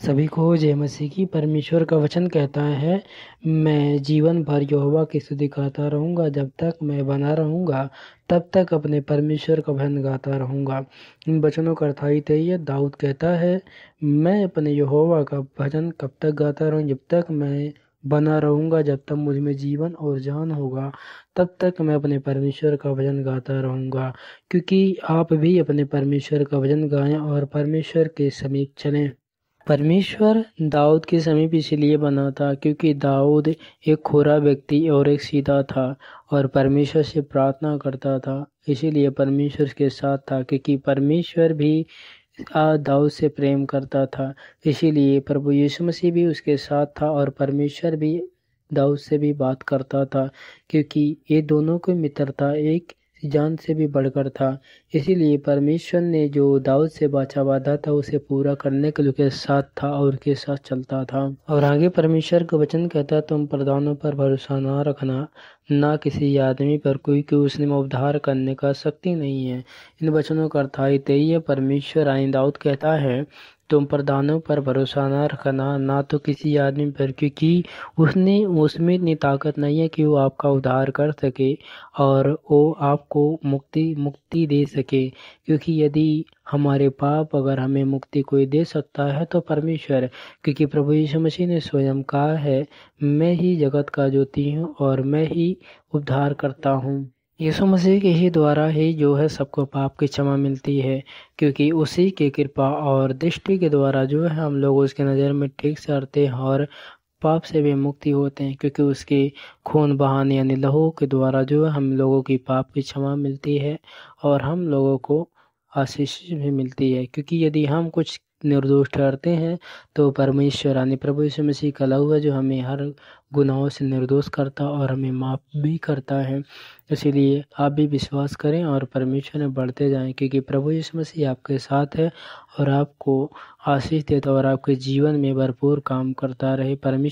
सभी को जय मसीह की। परमेश्वर का वचन कहता है, मैं जीवन भर यहोवा की स्तुति गाता रहूंगा। जब तक मैं बना रहूंगा तब तक अपने परमेश्वर का भजन गाता रहूंगा। इन वचनों का अर्थ ही है। दाऊद कहता है, मैं अपने यहोवा का भजन कब तक गाता रहूं? जब तक मैं बना रहूंगा, जब तक मुझ में जीवन और जान होगा, तब तक मैं अपने परमेश्वर का भजन गाता रहूंगा। क्योंकि आप भी अपने परमेश्वर का भजन गाएं और परमेश्वर के समीप चलें। परमेश्वर दाऊद के समीप इसलिए बना था क्योंकि दाऊद एक खोरा व्यक्ति और एक सीधा था और परमेश्वर से प्रार्थना करता था। इसीलिए परमेश्वर के साथ था, क्योंकि परमेश्वर भी दाऊद से प्रेम करता था। इसीलिए प्रभु यीशु मसीह भी उसके साथ था और परमेश्वर भी दाऊद से भी बात करता था, क्योंकि ये दोनों की मित्रता एक जान से भी बढ़कर था। इसीलिए परमेश्वर ने जो दाऊद से वाचा था उसे पूरा करने के लिए उसके साथ था और उसके साथ चलता था। और आगे परमेश्वर का वचन कहता, तुम प्रधानों पर भरोसा ना रखना, ना किसी आदमी पर, कोई कि उसने में उद्धार करने का शक्ति नहीं है। इन वचनों का अर्थ यही है। परमेश्वर आइन दाऊद कहता है, तुम प्रधानों पर भरोसा ना रखना, ना तो किसी आदमी पर, क्योंकि उसमें इतनी ताकत नहीं है कि वो आपका उद्धार कर सके और वो आपको मुक्ति दे सके। क्योंकि यदि हमारे पाप अगर हमें मुक्ति कोई दे सकता है तो परमेश्वर, क्योंकि प्रभु यीशु मसीह ने स्वयं कहा है, मैं ही जगत का ज्योति हूँ और मैं ही उद्धार करता हूँ। यीशु मसीह के ही द्वारा ही जो है सबको पाप की क्षमा मिलती है, क्योंकि उसी की कृपा और दृष्टि के द्वारा जो है हम लोग उसके नज़र में ठीक से आते हैं और पाप से भी मुक्ति होते हैं। क्योंकि उसके खून बहाने यानी लहू के द्वारा जो है हम लोगों की पाप की क्षमा मिलती है और हम लोगों को आशीष भी मिलती है। क्योंकि यदि हम कुछ निर्दोष ठहरते हैं तो परमेश्वर यानी प्रभु यीशु मसीह का लहू है जो हमें हर गुनाहों से निर्दोष करता और हमें माफ भी करता है। इसीलिए आप भी विश्वास करें और परमेश्वर में बढ़ते जाएं, क्योंकि प्रभु यीशु मसीह आपके साथ है और आपको आशीष देता और आपके जीवन में भरपूर काम करता रहे। परमेश्वर